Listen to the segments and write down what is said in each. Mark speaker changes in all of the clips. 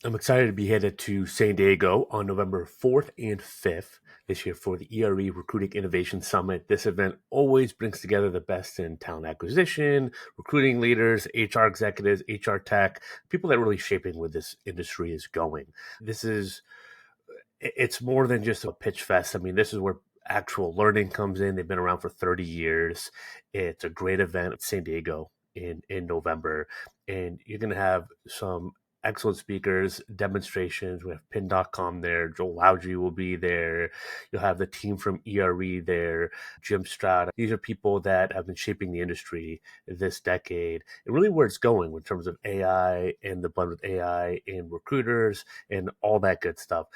Speaker 1: I'm excited to be headed to San Diego on November 4th and 5th this year for the ERE Recruiting Innovation Summit. This event always brings together the best in talent acquisition, recruiting leaders, HR executives, HR tech, people that are really shaping where this industry is going. It's more than just a pitch fest. I mean, this is where actual learning comes in. They've been around for 30 years. It's a great event at San Diego in November. And you're going to have some excellent speakers, demonstrations. We have pin.com there. Joel Loudry will be there. You'll have the team from ERE there, Jim Stroud. These are people that have been shaping the industry this decade and really where it's going in terms of AI and the blend with AI and recruiters and all that good stuff.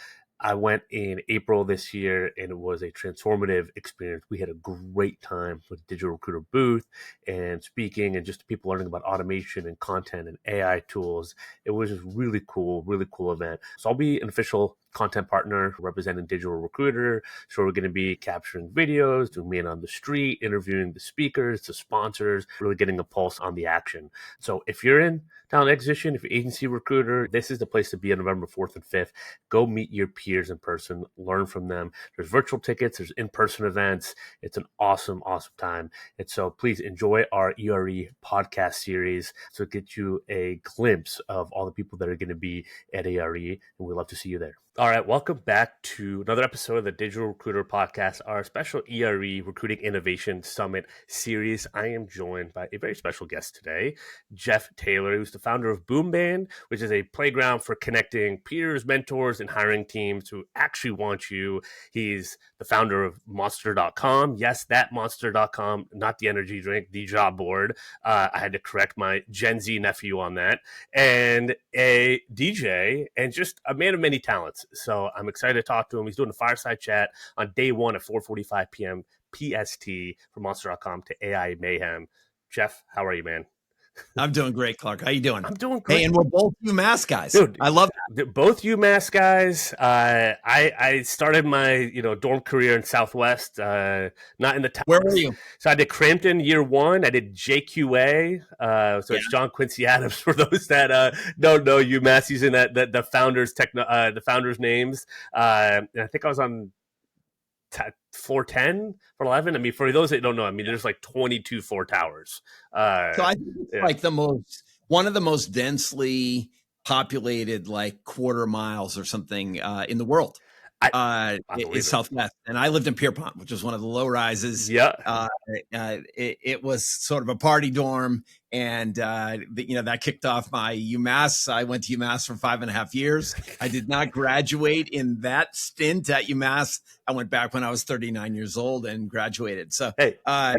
Speaker 1: I went in April this year and it was a transformative experience. We had a great time with Digital Recruiter booth and speaking and just people learning about automation and content and AI tools. It was just really cool event. So I'll be an official content partner representing Digital Recruiter. So we're going to be capturing videos, doing man on the street, interviewing the speakers, the sponsors, really getting a pulse on the action. So if you're in talent acquisition, if you're agency recruiter, this is the place to be on November 4th and 5th. Go meet your peers in person, learn from them. There's virtual tickets, there's in-person events. It's an awesome time. And so please enjoy our ERE podcast series so it gets you a glimpse of all the people that are going to be at ERE, and we'd love to see you there. All right, welcome back to another episode of the Digital Recruiter Podcast, our special ERE Recruiting Innovation Summit series. I am joined by a very special guest today, Jeff Taylor, who's the founder of Boom Band, which is a playground for connecting peers, mentors, and hiring teams who actually want you. He's the founder of Monster.com. Yes, that Monster.com, not the energy drink, the job board. I had to correct my Gen Z nephew on that. And a DJ and just a man of many talents. So I'm excited to talk to him. He's doing a fireside chat on day one at 4:45 p.m. PST for Monster.com to AI Mayhem. Jeff, how are you, man?
Speaker 2: I'm doing great, Clark. How you doing?
Speaker 1: I'm doing great.
Speaker 2: Hey, and we're both UMass guys.
Speaker 1: Dude,
Speaker 2: I love
Speaker 1: that. Both UMass guys. I started my dorm career in Southwest, not in the town.
Speaker 2: Where were you?
Speaker 1: So I did Crampton year one. I did JQA. It's John Quincy Adams for those that don't know UMass using the founders names. And I think I was on floor 10 for 11. I mean, for those that don't know, I mean, there's like 22 floor towers.
Speaker 2: So I think it's like one of the most densely populated like quarter miles or something in the world. Is Southwest, and I lived in Pierpont, which was one of the low rises.
Speaker 1: Yeah,
Speaker 2: it was sort of a party dorm, and that kicked off my UMass. I went to UMass for 5.5 years. I did not graduate in that stint at UMass. I went back when I was 39 years old and graduated. So, a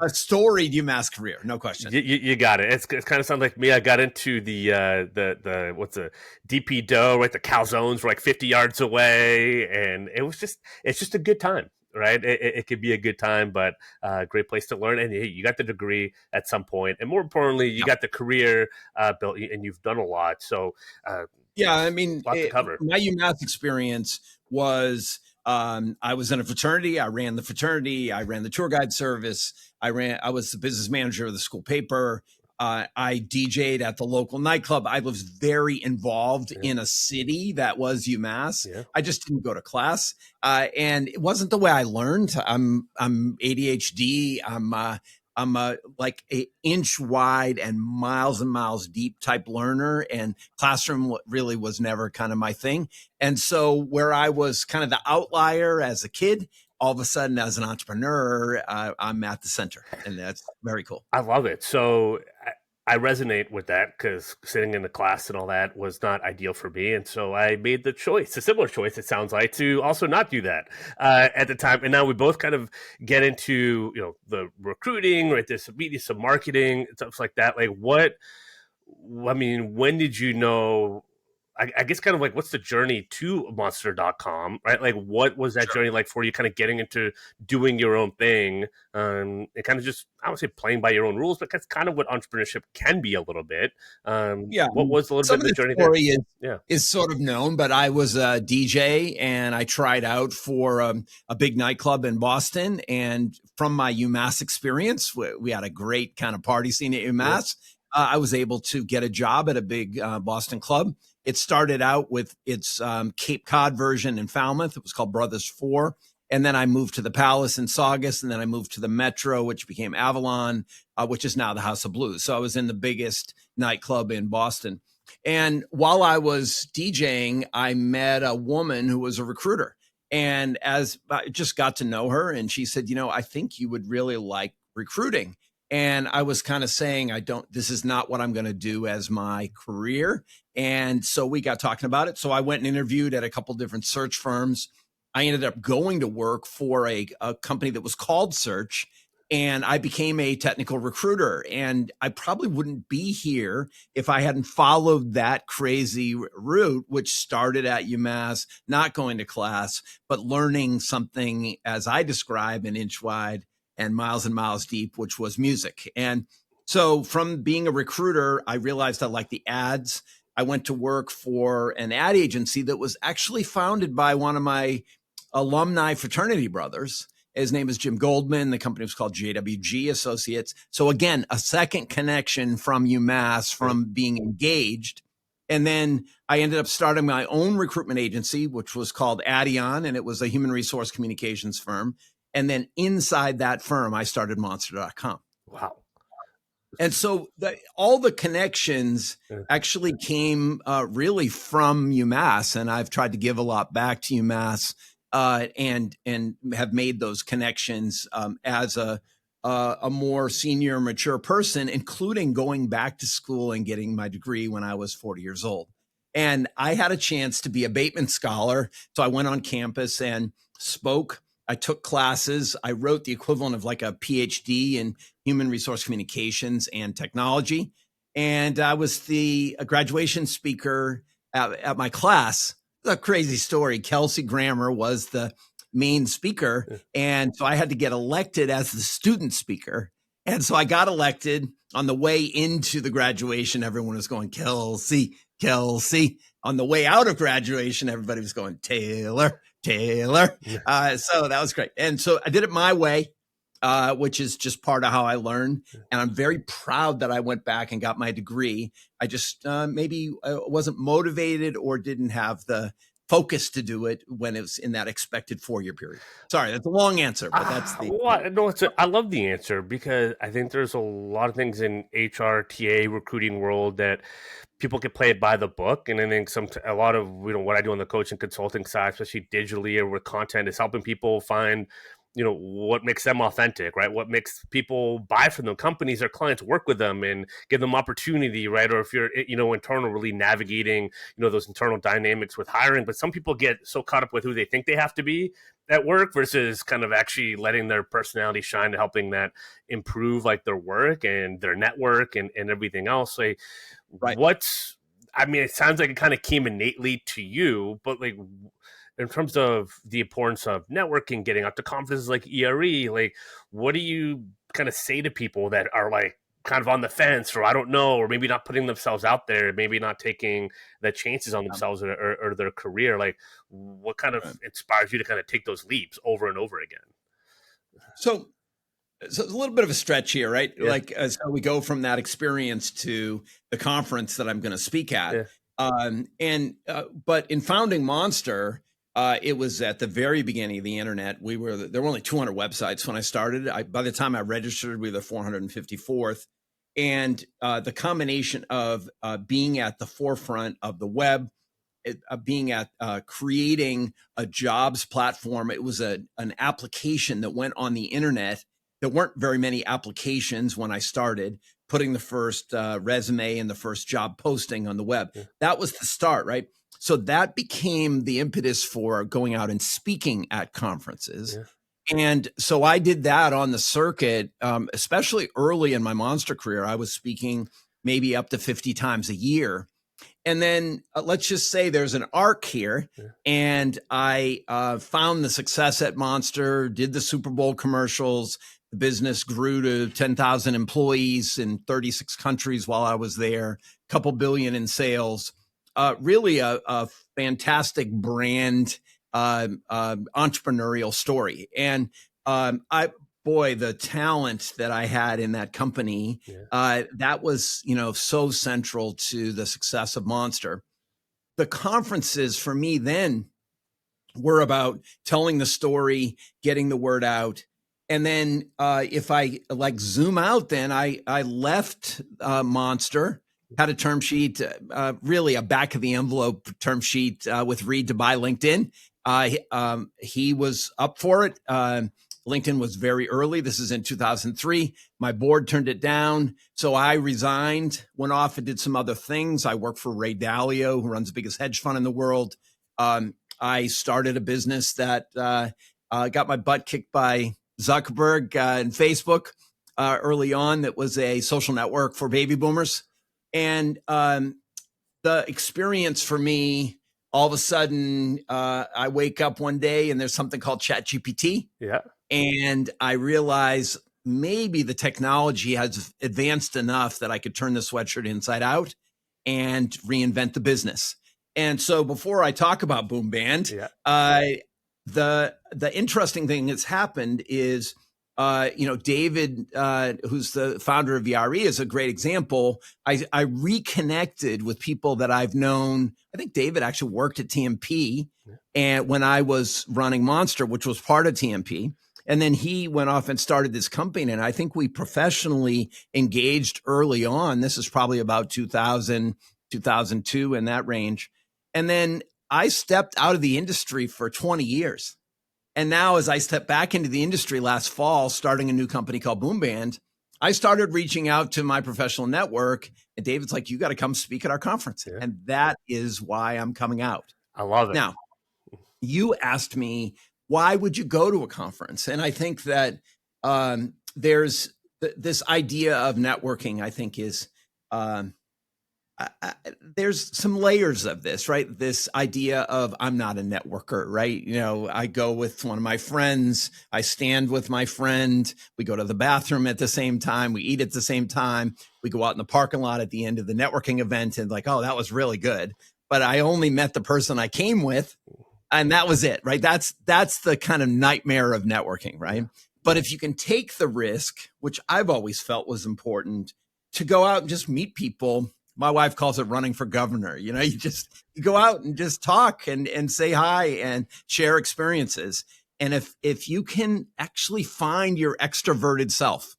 Speaker 2: storied UMass career, no question.
Speaker 1: You got it. It kind of sounds like me. I got into the what's a DP Dough, right? The calzones were like 50 yards away, and it's just a good time. Right, it could be a good time, but a great place to learn. And you got the degree at some point, and more importantly, you got the career built, and you've done a lot. So,
Speaker 2: I mean,
Speaker 1: lot to cover.
Speaker 2: My UMass experience was I was in a fraternity. I ran the fraternity. I ran the tour guide service. I was the business manager of the school paper. I DJ'd at the local nightclub. I was very involved in a city that was UMass.
Speaker 1: Yeah.
Speaker 2: I just didn't go to class. And it wasn't the way I learned. I'm ADHD. I'm like an inch wide and miles deep type learner, and classroom really was never kind of my thing. And so where I was kind of the outlier as a kid, all of a sudden as an entrepreneur, I'm at the center, and that's very cool.
Speaker 1: I love it. So I resonate with that because sitting in the class and all that was not ideal for me. And so I made the choice, a similar choice, it sounds like, to also not do that at the time. And now we both kind of get into, the recruiting, right? There's some media, some marketing, stuff like that. Like when did you know, I guess kind of like what's the journey to Monster.com, right? Like what was that journey like for you kind of getting into doing your own thing and kind of just, I would say playing by your own rules, but that's kind of what entrepreneurship can be a little bit. What was a little bit of the journey there?
Speaker 2: Is sort of known, but I was a DJ and I tried out for a big nightclub in Boston. And from my UMass experience, we had a great kind of party scene at UMass. I was able to get a job at a big Boston club. It started out with its Cape Cod version in Falmouth. It was called Brothers 4. And then I moved to the Palace in Saugus. And then I moved to the Metro, which became Avalon, which is now the House of Blues. So I was in the biggest nightclub in Boston. And while I was DJing, I met a woman who was a recruiter. And as I just got to know her, and she said, I think you would really like recruiting. And I was kind of saying, this is not what I'm going to do as my career. And so we got talking about it. So I went and interviewed at a couple different search firms. I ended up going to work for a company that was called Search, and I became a technical recruiter. And I probably wouldn't be here if I hadn't followed that crazy route, which started at UMass, not going to class, but learning something, as I describe, an inch wide and miles deep, which was music. And so from being a recruiter, I realized I liked the ads. I went to work for an ad agency that was actually founded by one of my alumni fraternity brothers. His name is Jim Goldman. The company was called JWG Associates. So again, a second connection from UMass, from being engaged. And then I ended up starting my own recruitment agency, which was called Addion, and it was a human resource communications firm. And then inside that firm, I started Monster.com.
Speaker 1: Wow.
Speaker 2: And so all the connections actually came really from UMass, and I've tried to give a lot back to UMass and have made those connections as a more senior, mature person, including going back to school and getting my degree when I was 40 years old. And I had a chance to be a Bateman Scholar, so I went on campus and spoke. I took classes. I wrote the equivalent of like a PhD in human resource communications and technology. And I was the graduation speaker at my class. It's a crazy story. Kelsey Grammer was the main speaker. And so I had to get elected as the student speaker. And so I got elected. On the way into the graduation, everyone was going, Kelsey, Kelsey. On the way out of graduation, everybody was going, Taylor, Taylor. So that was great. And so I did it my way, which is just part of how I learned. And I'm very proud that I went back and got my degree. I just maybe wasn't motivated or didn't have the focus to do it when it was in that expected 4-year period. Sorry, that's a long answer, but that's the...
Speaker 1: No, I love the answer, because I think there's a lot of things in HR, TA, recruiting world that people can play it by the book. And I think a lot of what I do on the coaching consulting side, especially digitally or with content, is helping people find what makes them authentic, right? What makes people buy from them, companies or clients work with them and give them opportunity, right? Or if you're, internal, really navigating, those internal dynamics with hiring. But some people get so caught up with who they think they have to be at work versus kind of actually letting their personality shine and helping that improve like their work and their network and everything else. Like,
Speaker 2: right.
Speaker 1: It sounds like it kind of came innately to you, but like, in terms of the importance of networking, getting out to conferences like ERE, like, what do you kind of say to people that are like kind of on the fence, or I don't know, or maybe not putting themselves out there, maybe not taking the chances on themselves or their career? Like, what kind of inspires you to kind of take those leaps over and over again?
Speaker 2: So it's a little bit of a stretch here, right? Yeah. Like, so we go from that experience to the conference that I'm going to speak at. Yeah. But in founding Monster, it was at the very beginning of the internet. There were only 200 websites when I started. By the time I registered, we were the 454th. And the combination of being at the forefront of the web, being at creating a jobs platform. It was an application that went on the internet. There weren't very many applications when I started, putting the first resume and the first job posting on the web. Yeah. That was the start, right? So that became the impetus for going out and speaking at conferences. Yeah. And so I did that on the circuit, especially early in my Monster career. I was speaking maybe up to 50 times a year. And then let's just say there's an arc here. Yeah. And I found the success at Monster, did the Super Bowl commercials. The business grew to 10,000 employees in 36 countries while I was there, a couple billion in sales. Really a fantastic brand entrepreneurial story. And boy, the talent that I had in that company,
Speaker 1: Yeah.
Speaker 2: that was, so central to the success of Monster. The conferences for me then were about telling the story, getting the word out. And then if I like zoom out, then I left Monster, had a term sheet, really a back of the envelope term sheet with Reed to buy LinkedIn. He was up for it. LinkedIn was very early. This is in 2003. My board turned it down. So I resigned, went off and did some other things. I worked for Ray Dalio, who runs the biggest hedge fund in the world. I started a business that got my butt kicked by Zuckerberg and Facebook early on. That was a social network for baby boomers. And the experience for me, all of a sudden, I wake up one day and there's something called ChatGPT.
Speaker 1: Yeah.
Speaker 2: And I realize maybe the technology has advanced enough that I could turn the sweatshirt inside out and reinvent the business. And so before I talk about Boom Band,
Speaker 1: Yeah.
Speaker 2: The interesting thing that's happened is, David, who's the founder of VRE, is a great example. I reconnected with people that I've known. I think David actually worked at TMP, and when I was running Monster, which was part of TMP. And then he went off and started this company. And I think we professionally engaged early on. This is probably about 2000, 2002 in that range. And then I stepped out of the industry for 20 years. And now as I step back into the industry last fall, starting a new company called Boom Band, I started reaching out to my professional network. And David's like, you got to come speak at our conference.
Speaker 1: Yeah.
Speaker 2: And that is why I'm coming out.
Speaker 1: I love it.
Speaker 2: Now, you asked me, why would you go to a conference? And I think that there's this idea of networking, I think is, there's some layers of this, right? This idea of I'm not a networker, right? I go with one of my friends, I stand with my friend, we go to the bathroom at the same time, we eat at the same time, we go out in the parking lot at the end of the networking event and like, oh, that was really good. But I only met the person I came with. And that was it, right? That's the kind of nightmare of networking, right? But if you can take the risk, which I've always felt was important, to go out and just meet people. My wife calls it running for governor. You go out and just talk and say hi and share experiences. And if you can actually find your extroverted self,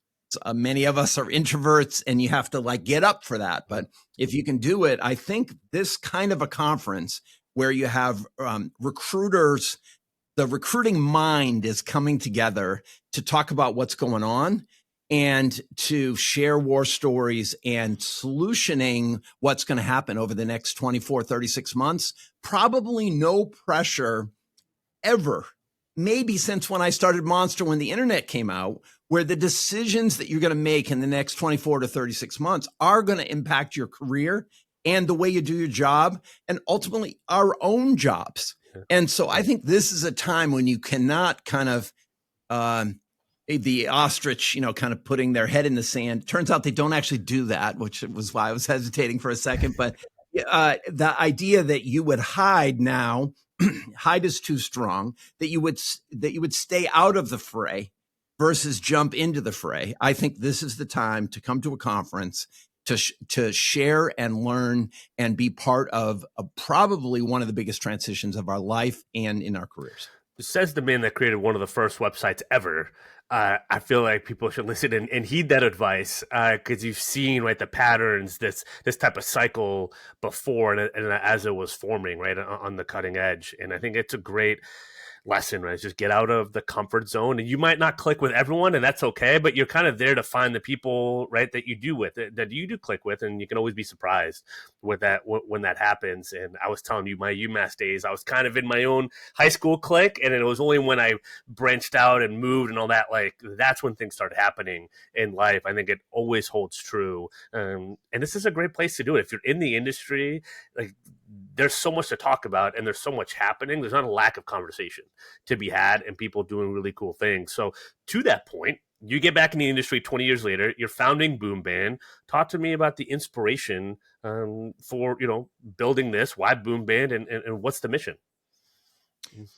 Speaker 2: many of us are introverts and you have to like get up for that. But if you can do it, I think this kind of a conference where you have recruiters, the recruiting mind is coming together to talk about what's going on and to share war stories and solutioning what's going to happen over the next 24, 36 months. Probably no pressure ever, maybe since when I started Monster, when the internet came out, where the decisions that you're going to make in the next 24 to 36 months are going to impact your career and the way you do your job and ultimately our own jobs. And so I think this is a time when you cannot kind of, the ostrich, kind of putting their head in the sand. Turns out they don't actually do that, which was why I was hesitating for a second. But the idea that you would hide now, hide is too strong, that you would stay out of the fray versus jump into the fray. I think this is the time to come to a conference to share and learn and be part of probably one of the biggest transitions of our life and in our careers.
Speaker 1: Says the man that created one of the first websites ever. I feel like people should listen and heed that advice because you've seen the patterns, this type of cycle before and as it was forming right on the cutting edge. And I think it's a great lesson, right? Just get out of the comfort zone, and you might not click with everyone, and that's okay. But you're kind of there to find the people, right, that you do click with, and you can always be surprised with that when that happens. And I was telling you, my UMass days, I was kind of in my own high school clique, and it was only when I branched out and moved and all that, that's when things started happening in life. I think it always holds true, and this is a great place to do it if you're in the industry. There's so much to talk about and there's so much happening. There's not a lack of conversation to be had and people doing really cool things. So to that point, you get back in the industry 20 years later, you're founding Boom Band. Talk to me about the inspiration for, building this, why Boom Band and what's the mission?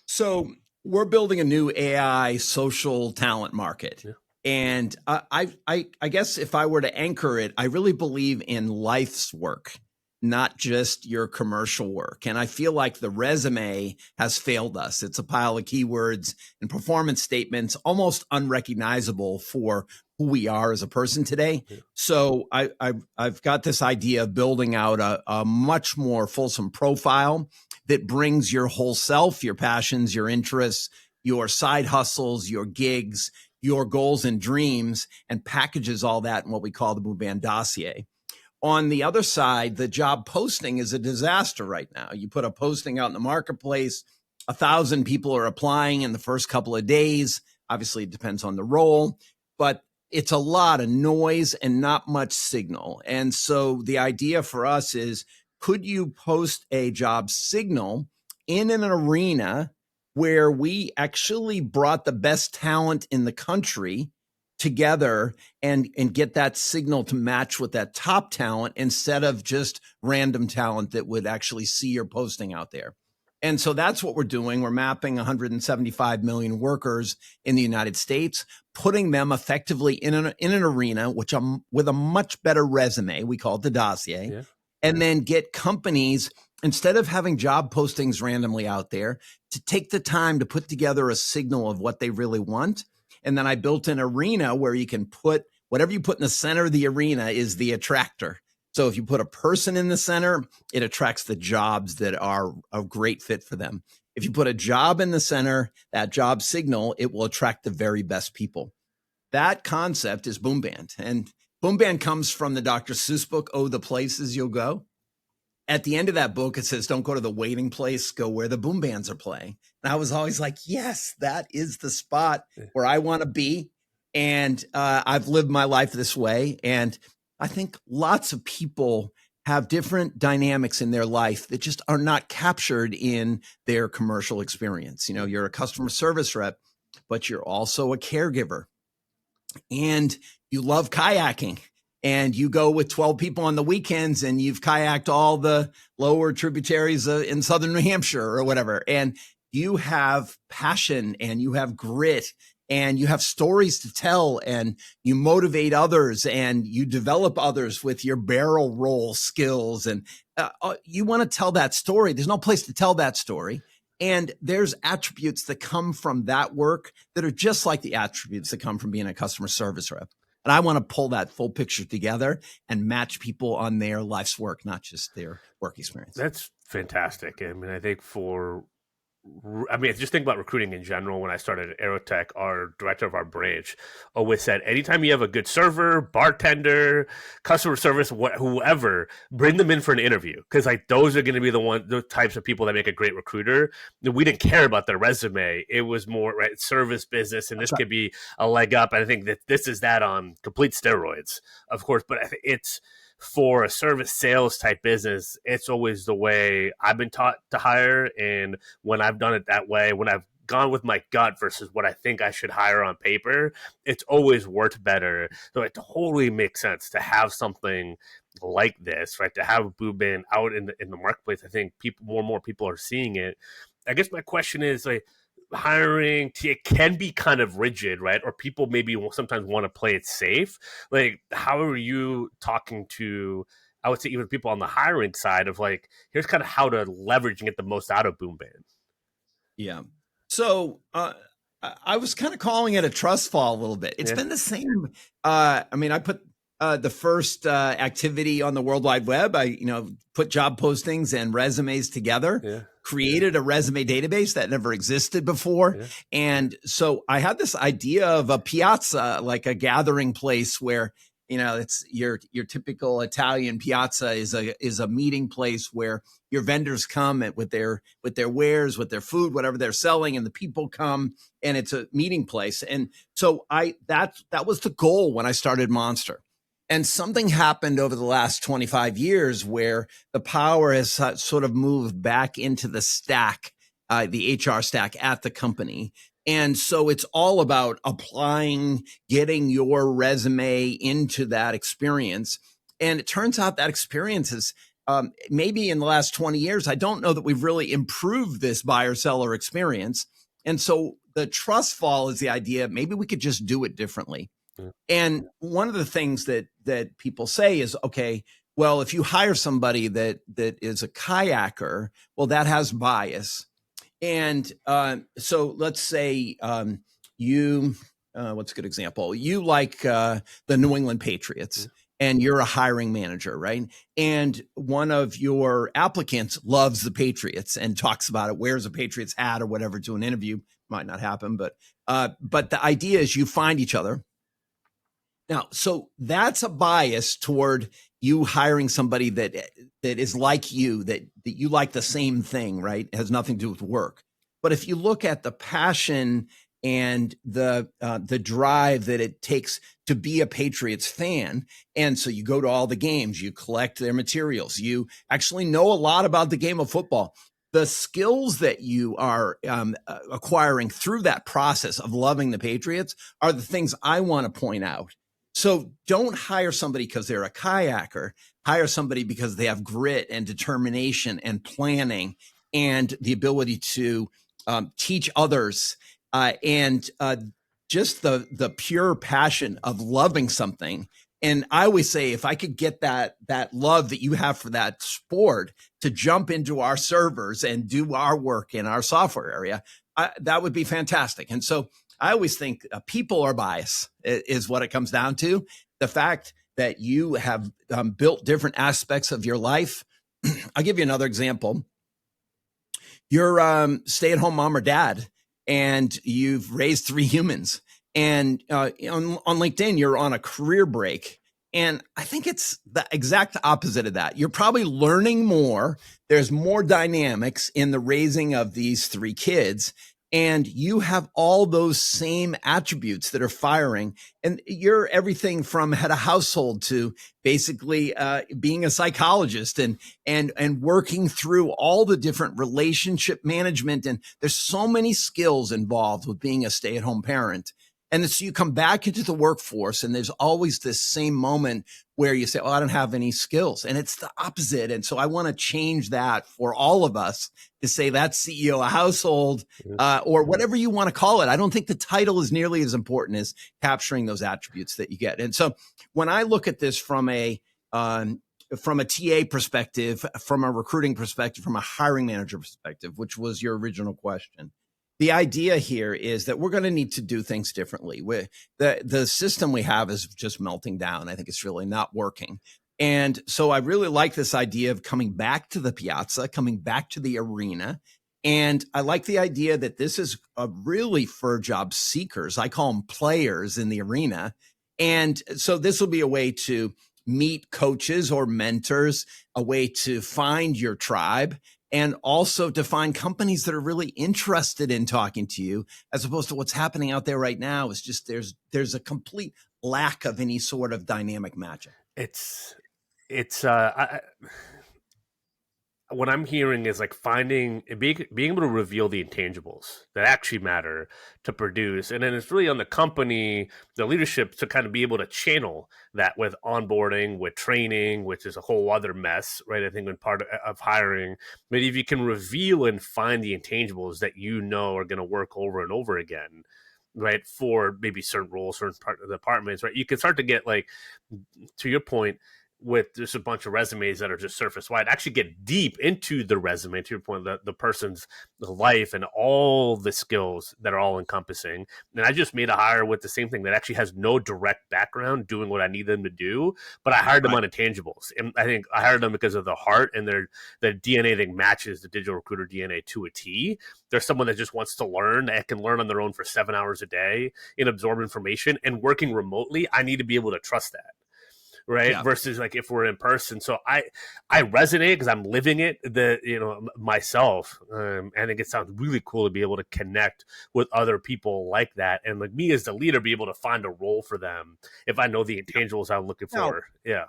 Speaker 2: So We're building a new AI social talent market.
Speaker 1: Yeah.
Speaker 2: And I guess if I were to anchor it, I really believe in life's work, not just your commercial work. And I feel like the resume has failed us. It's a pile of keywords and performance statements, almost unrecognizable for who we are as a person today.
Speaker 1: Yeah.
Speaker 2: So I've got this idea of building out a much more fulsome profile that brings your whole self, your passions, your interests, your side hustles, your gigs, your goals and dreams, and packages all that in what we call the Boom Band dossier. On the other side, the job posting is a disaster right now. You put a posting out in the marketplace, 1,000 people are applying in the first couple of days. Obviously, it depends on the role, but it's a lot of noise and not much signal. And so the idea for us is, could you post a job signal in an arena where we actually brought the best talent in the country together and get that signal to match with that top talent instead of just random talent that would actually see your posting out there? And so that's what we're doing. We're mapping 175 million workers in the United States, putting them effectively in an arena, which with a much better resume, we call it the dossier,
Speaker 1: Yeah.
Speaker 2: and then get companies, instead of having job postings randomly out there, to take the time to put together a signal of what they really want. And then I built an arena where you can put whatever you put in the center of the arena is the attractor. So if you put a person in the center, it attracts the jobs that are a great fit for them. If you put a job in the center, that job signal, it will attract the very best people. That concept is Boom Band. And Boom Band comes from the Dr. Seuss book, Oh, the Places You'll Go. At the end of that book, it says, don't go to the waiting place, go where the boom bands are playing. And I was always like, yes, that is the spot where I want to be. And I've lived my life this way. And I think lots of people have different dynamics in their life that just are not captured in their commercial experience. You know, you're a customer service rep, but you're also a caregiver and you love kayaking. And you go with 12 people on the weekends and you've kayaked all the lower tributaries in southern New Hampshire or whatever. And you have passion and you have grit and you have stories to tell and you motivate others and you develop others with your barrel roll skills. And you want to tell that story. There's no place to tell that story. And there's attributes that come from that work that are just like the attributes that come from being a customer service rep. And I want to pull that full picture together and match people on their life's work, not just their work experience.
Speaker 1: That's fantastic. I mean, I think just think about recruiting in general. When I started at Aerotech, our director of our branch always said, anytime you have a good server, bartender, customer service, whoever, bring them in for an interview. Because like those are going to be the types of people that make a great recruiter. We didn't care about their resume. It was more service business. And this could be a leg up. And I think that this is that on complete steroids, of course. But I think it's, for a service sales type business, it's always the way I've been taught to hire. And when I've done it that way, when I've gone with my gut versus what I think I should hire on paper, it's always worked better. So it totally makes sense to have something like this, right? To have Boom Band out in the marketplace. I think more and more people are seeing it. I guess my question is, like, hiring, it can be kind of rigid, right? Or people maybe sometimes want to play it safe. Like, how are you talking to, I would say, even people on the hiring side of like, here's kind of how to leverage and get the most out of Boom Band?
Speaker 2: Yeah. So I was kind of calling it a trust fall a little bit. It's been the same. I put the first activity on the World Wide Web. I put job postings and resumes together, created a resume database that never existed before. And so I had this idea of a piazza, like a gathering place where, it's your typical Italian piazza is a meeting place where your vendors come with their wares, with their food, whatever they're selling, and the people come, and it's a meeting place. And so that was the goal when I started Monster. And something happened over the last 25 years where the power has sort of moved back into the stack, the HR stack at the company. And so it's all about applying, getting your resume into that experience. And it turns out that experience is maybe in the last 20 years, I don't know that we've really improved this buyer-seller experience. And so the trust fall is the idea, maybe we could just do it differently.
Speaker 1: Yeah.
Speaker 2: And one of the things that people say is, okay, well, if you hire somebody that is a kayaker, well, that has bias. And so let's say you, what's a good example? You like the New England Patriots, and you're a hiring manager, right? And one of your applicants loves the Patriots and talks about it, wears a Patriots hat or whatever to an interview. Might not happen, but the idea is you find each other. Now, so that's a bias toward you hiring somebody that is like you, that you like the same thing, right? It has nothing to do with work. But if you look at the passion and the drive that it takes to be a Patriots fan, and so you go to all the games, you collect their materials, you actually know a lot about the game of football. The skills that you are acquiring through that process of loving the Patriots are the things I want to point out. So don't hire somebody because they're a kayaker. Hire somebody because they have grit and determination and planning and the ability to teach others and just the pure passion of loving something. And I always say, if I could get that love that you have for that sport to jump into our servers and do our work in our software area, that would be fantastic. And so I always think people are biased is what it comes down to. The fact that you have built different aspects of your life. I'll give you another example. You're stay-at-home mom or dad, and you've raised 3 humans. And on LinkedIn, you're on a career break. And I think it's the exact opposite of that. You're probably learning more. There's more dynamics in the raising of these 3 kids. And you have all those same attributes that are firing. And you're everything from head of household to basically being a psychologist and working through all the different relationship management. And there's so many skills involved with being a stay-at-home parent. And so you come back into the workforce, and there's always this same moment where you say, oh, I don't have any skills. And it's the opposite. And so I want to change that for all of us to say that's CEO of household or whatever you want to call it. I don't think the title is nearly as important as capturing those attributes that you get. And so when I look at this from a TA perspective, from a recruiting perspective, from a hiring manager perspective, which was your original question, the idea here is that we're going to need to do things differently. The system we have is just melting down. I think it's really not working. And so I really like this idea of coming back to the piazza, coming back to the arena. And I like the idea that this is really for job seekers. I call them players in the arena. And so this will be a way to meet coaches or mentors, a way to find your tribe, and also to find companies that are really interested in talking to you, as opposed to what's happening out there right now is just there's a complete lack of any sort of dynamic matching.
Speaker 1: What I'm hearing is like being able to reveal the intangibles that actually matter to produce. And then it's really on the company, the leadership, to kind of be able to channel that with onboarding, with training, which is a whole other mess, right? I think when part of hiring, but if you can reveal and find the intangibles that you know are going to work over and over again, right, for maybe certain roles, certain part of the departments, right, you can start to get, like, to your point, with just a bunch of resumes that are just surface wide, actually get deep into the resume, to your point, the person's life and all the skills that are all encompassing. And I just made a hire with the same thing that actually has no direct background doing what I need them to do, but I hired them on intangibles. And I think I hired them because of the heart and their DNA that matches the digital recruiter DNA to a T. There's someone that just wants to learn, that can learn on their own for 7 hours a day and absorb information. And working remotely, I need to be able to trust that. Right. Yeah. Versus like if we're in person. So I resonate because I'm living it myself. I think it sounds really cool to be able to connect with other people like that. And like me as the leader, be able to find a role for them if I know the intangibles I'm looking for. Yeah.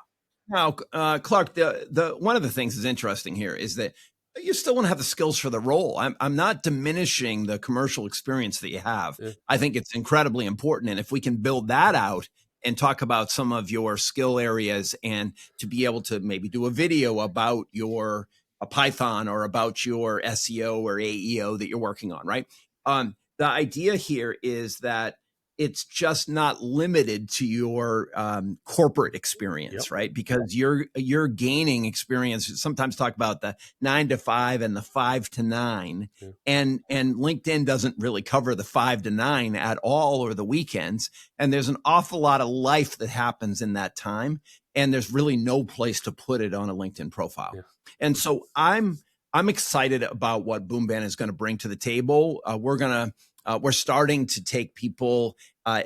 Speaker 2: Now, Clark, the one of the things that's interesting here is that you still want to have the skills for the role. I'm not diminishing the commercial experience that you have. Yeah. I think it's incredibly important. And if we can build that out and talk about some of your skill areas, and to be able to maybe do a video about a Python or about your SEO or AEO that you're working on, right? the idea here is that it's just not limited to your corporate
Speaker 1: Yep.
Speaker 2: experience, right? Because you're gaining experience. Sometimes talk about the 9 to 5 and the 5 to 9,
Speaker 1: Yeah.
Speaker 2: and LinkedIn doesn't really cover the 5 to 9 at all, or the weekends. And there's an awful lot of life that happens in that time, and there's really no place to put it on a LinkedIn profile.
Speaker 1: Yeah.
Speaker 2: And so I'm excited about what Boom Band is going to bring to the table. We're starting to take people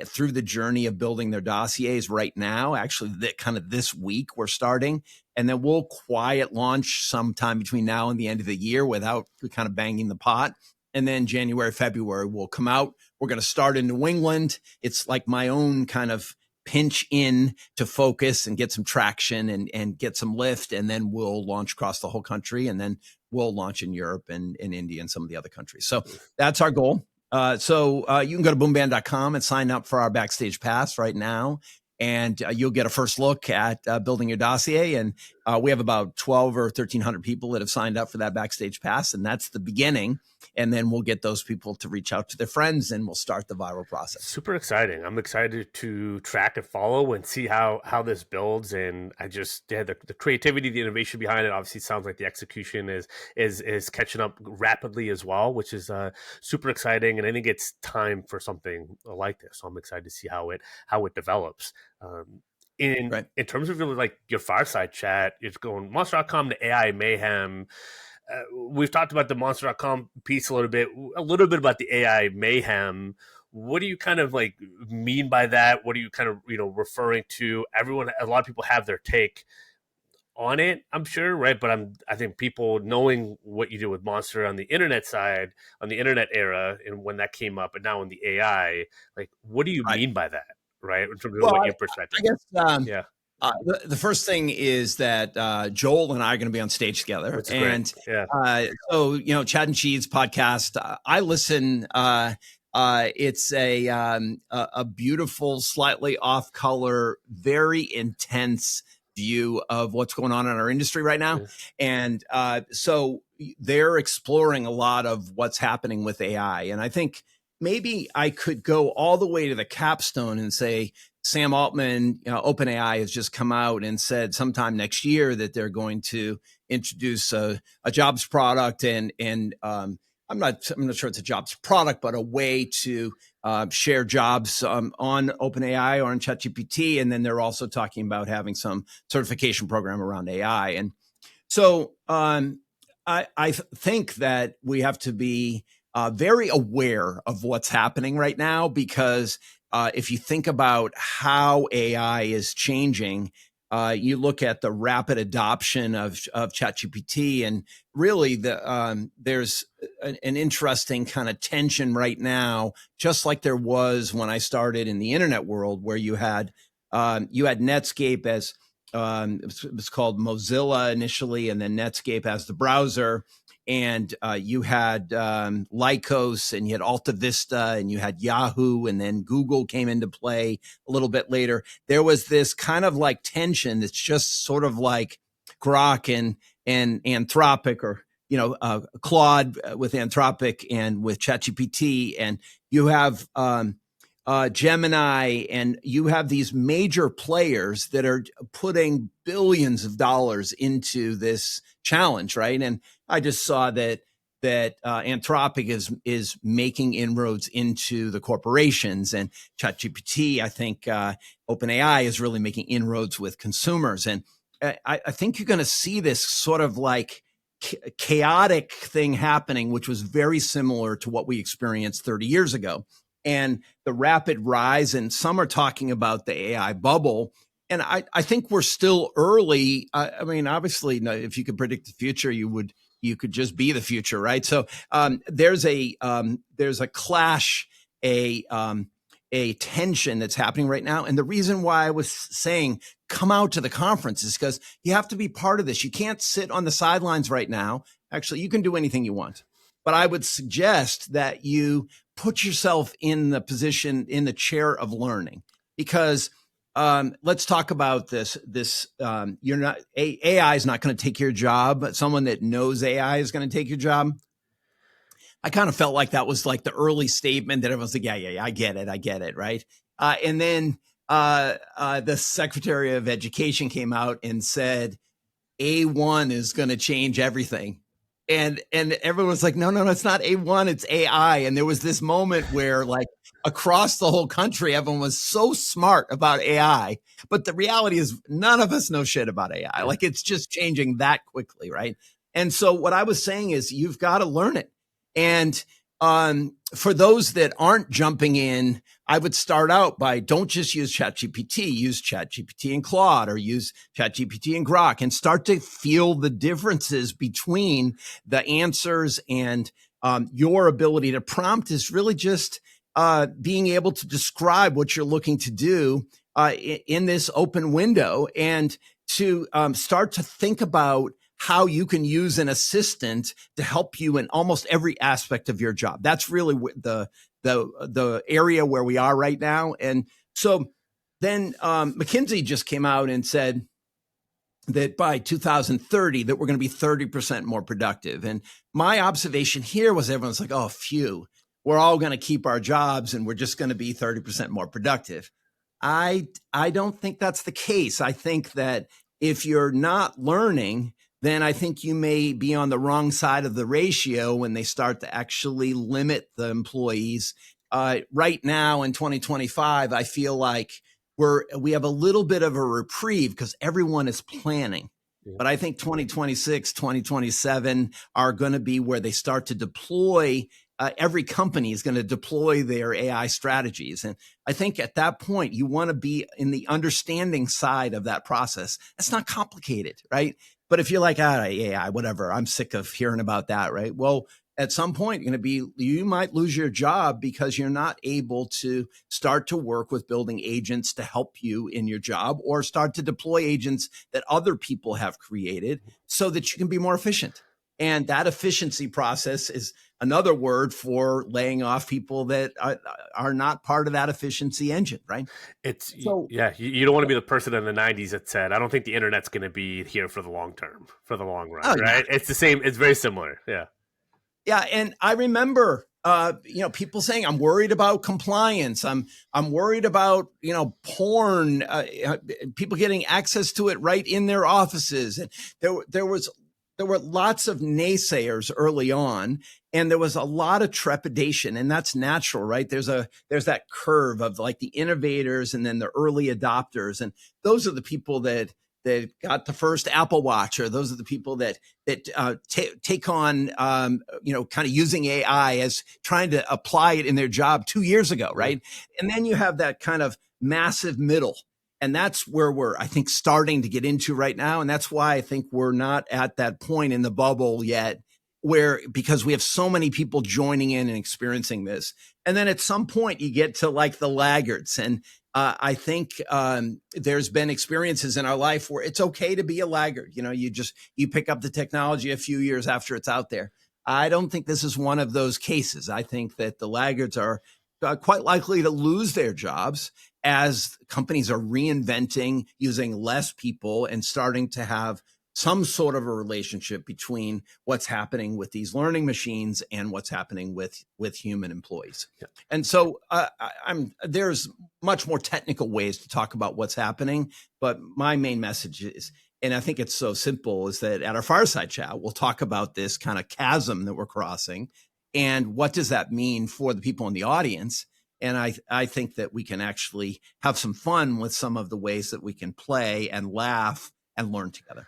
Speaker 2: through the journey of building their dossiers right now. Actually, kind of this week we're starting, and then we'll quiet launch sometime between now and the end of the year without kind of banging the pot. And then January, February will come out. We're going to start in New England. It's like my own kind of pinch in to focus and get some traction and get some lift. And then we'll launch across the whole country. And then we'll launch in Europe and in India and some of the other countries. So that's our goal. So you can go to boomband.com and sign up for our Backstage Pass right now. And you'll get a first look at building your dossier. And we have about 12 or 1,300 people that have signed up for that Backstage Pass. And that's the beginning. And then we'll get those people to reach out to their friends, and we'll start the viral process.
Speaker 1: Super exciting. I'm excited to track and follow and see how this builds. And I just, the creativity, the innovation behind it obviously sounds like the execution is catching up rapidly as well, which is super exciting. And I think it's time for something like this. So I'm excited to see how it develops. In terms of really like your fireside chat, it's going monster.com to AI Mayhem. We've talked about the monster.com piece a little bit about the AI Mayhem. What do you kind of like mean by that? What are you kind of, referring to? A lot of people have their take on it, I'm sure, right? But I think people knowing what you do with Monster on the internet side, on the internet era, and when that came up, and now in the AI, like, what do you mean by that, right? In terms of what your perspective?
Speaker 2: I guess, the first thing is that Joel and I are going to be on stage together.
Speaker 1: That's
Speaker 2: and
Speaker 1: great. Yeah.
Speaker 2: So, Chad and Cheese podcast, I listen. It's a beautiful, slightly off color, very intense view of what's going on in our industry right now.
Speaker 1: Yeah.
Speaker 2: And so they're exploring a lot of what's happening with AI. And I think maybe I could go all the way to the capstone and say, Sam Altman, OpenAI has just come out and said sometime next year that they're going to introduce a jobs product, and I'm not sure it's a jobs product, but a way to share jobs on OpenAI or on ChatGPT. And then they're also talking about having some certification program around AI. And so I think that we have to be very aware of what's happening right now, because if you think about how AI is changing, you look at the rapid adoption of ChatGPT, and really there's an interesting kind of tension right now, just like there was when I started in the internet world, where you had Netscape as it was called Mozilla initially, and then Netscape as the browser. And you had Lycos, and you had Alta Vista, and you had Yahoo, and then Google came into play a little bit later. There was this kind of like tension that's just sort of like Grok and Anthropic, or Claude with Anthropic and with ChatGPT, and you have Gemini, and you have these major players that are putting billions of dollars into this challenge, right? And I just saw that Anthropic is making inroads into the corporations, and ChatGPT, I think OpenAI is really making inroads with consumers. And I think you're going to see this sort of like chaotic thing happening, which was very similar to what we experienced 30 years ago. And the rapid rise, and some are talking about the AI bubble. And I think we're still early. I mean, obviously, if you could predict the future, you could just be the future, right? So there's a clash, a tension that's happening right now. And the reason why I was saying come out to the conference is because you have to be part of this. You can't sit on the sidelines right now. Actually, you can do anything you want, but I would suggest that you put yourself in the position, in the chair of learning, because let's talk about this. You're not AI is not going to take your job, but someone that knows AI is going to take your job. I kind of felt like that was like the early statement that everyone's like, yeah, I get it, right? And then the Secretary of Education came out and said, A1 is going to change everything. And everyone was like, no, it's not A1, it's AI. And there was this moment where like across the whole country, everyone was so smart about AI. But the reality is none of us know shit about AI.
Speaker 1: Yeah.
Speaker 2: Like it's just changing that quickly, right? And so what I was saying is you've got to learn it. And for those that aren't jumping in, I would start out by don't just use ChatGPT, use ChatGPT and Claude or use ChatGPT and Grok and start to feel the differences between the answers and your ability to prompt is really just being able to describe what you're looking to do in this open window and to start to think about how you can use an assistant to help you in almost every aspect of your job. That's really the area where we are right now. And so then McKinsey just came out and said that by 2030 that we're going to be 30% more productive. And my observation here was everyone's like, oh, phew, we're all going to keep our jobs and we're just going to be 30% more productive. I don't think that's the case. I think that if you're not learning, then I think you may be on the wrong side of the ratio when they start to actually limit the employees. Right now in 2025, I feel like we have a little bit of a reprieve because everyone is planning.
Speaker 1: Yeah.
Speaker 2: But I think 2026, 2027 are going to be where they start to deploy. Every company is going to deploy their AI strategies. And I think at that point, you want to be in the understanding side of that process. That's not complicated, right? But if you're like, AI, whatever, I'm sick of hearing about that, right? Well, at some point, you might lose your job because you're not able to start to work with building agents to help you in your job or start to deploy agents that other people have created so that you can be more efficient. And that efficiency process is another word for laying off people that are not part of that efficiency engine, right?
Speaker 1: You don't want to be the person in the 90s that said, I don't think the internet's going to be here for the long term, for the long run,
Speaker 2: Oh,
Speaker 1: right? It's the same. It's very similar. Yeah.
Speaker 2: Yeah, and I remember, people saying, "I'm worried about compliance. I'm worried about porn, people getting access to it right in their offices." And there were lots of naysayers early on, and there was a lot of trepidation, and that's natural, right? There's that curve of like the innovators and then the early adopters, and those are the people that got the first Apple Watch, or those are the people that take on, kind of using AI as trying to apply it in their job 2 years ago, right? And then you have that kind of massive middle. And that's where we're, I think, starting to get into right now. And that's why I think we're not at that point in the bubble yet because we have so many people joining in and experiencing this. And then at some point you get to like the laggards. And I think there's been experiences in our life where it's okay to be a laggard. You pick up the technology a few years after it's out there. I don't think this is one of those cases. I think that the laggards are quite likely to lose their jobs as companies are reinventing, using less people and starting to have some sort of a relationship between what's happening with these learning machines and what's happening with human employees.
Speaker 1: Yeah.
Speaker 2: And so there's much more technical ways to talk about what's happening, but my main message is, and I think it's so simple, is that at our fireside chat, we'll talk about this kind of chasm that we're crossing and what does that mean for the people in the audience. And I think that we can actually have some fun with some of the ways that we can play and laugh and learn together.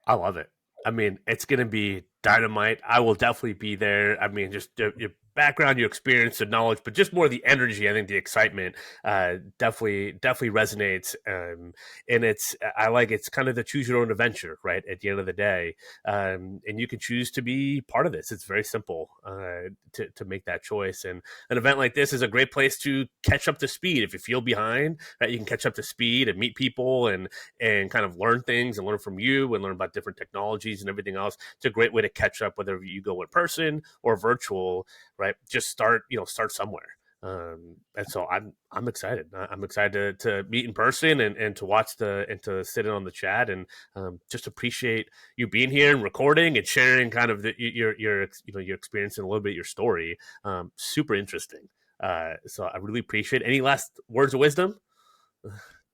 Speaker 1: I love it. I mean, it's going to be dynamite. I will definitely be there. I mean, just your background, your experience, the knowledge, but just more the energy. I think the excitement definitely resonates. And it's kind of the choose your own adventure, right? At the end of the day, and you can choose to be part of this. It's very simple to make that choice. And an event like this is a great place to catch up to speed. If you feel behind, right, you can catch up to speed and meet people and kind of learn things and learn from you and learn about different technologies and everything else. It's a great way to catch up, whether you go in person or virtual, right? Just start somewhere. And so I'm excited. I'm excited to meet in person and to watch and to sit in on the chat, and just appreciate you being here and recording and sharing kind of your your experience and a little bit your story. Super interesting. So I really appreciate it. Any last words of wisdom?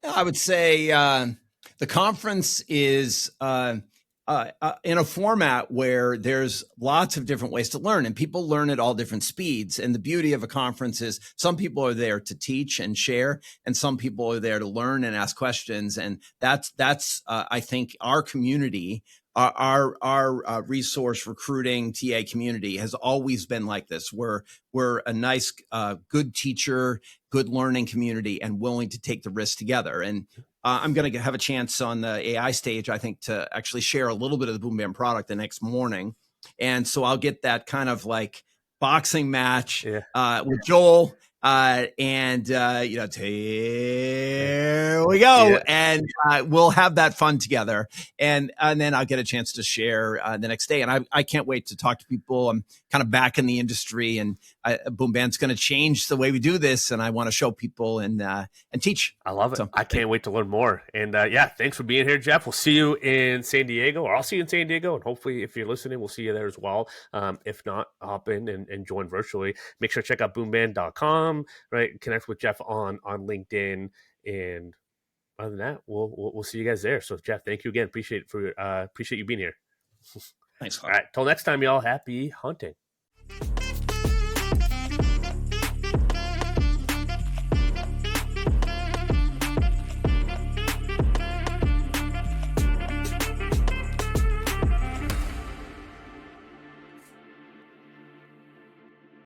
Speaker 2: I would say the conference is in a format where there's lots of different ways to learn, and people learn at all different speeds. And the beauty of a conference is some people are there to teach and share, and some people are there to learn and ask questions. And that's I think our community. Our resource recruiting TA community has always been like this. We're a nice, good teacher, good learning community, and willing to take the risk together. And I'm going to have a chance on the AI stage, I think, to actually share a little bit of the Boom Bam product the next morning. And so I'll get that kind of like boxing match
Speaker 1: Yeah.
Speaker 2: with Joel. And here we go.
Speaker 1: Yeah.
Speaker 2: And we'll have that fun together. And then I'll get a chance to share the next day. And I can't wait to talk to people. I'm kind of back in the industry, and Boom Band's going to change the way we do this. And I want to show people and teach.
Speaker 1: I love it.
Speaker 2: So,
Speaker 1: I can't wait to learn more. And yeah, thanks for being here, Jeff. We'll see you in San Diego, or I'll see you in San Diego. And hopefully, if you're listening, we'll see you there as well. If not, hop in and join virtually. Make sure to check out boomband.com, right? Connect with Jeff on LinkedIn. And other than that, we'll see you guys there. So, Jeff, thank you again. Appreciate you being here.
Speaker 2: thanks.
Speaker 1: All right. Till next time, y'all. Happy hunting.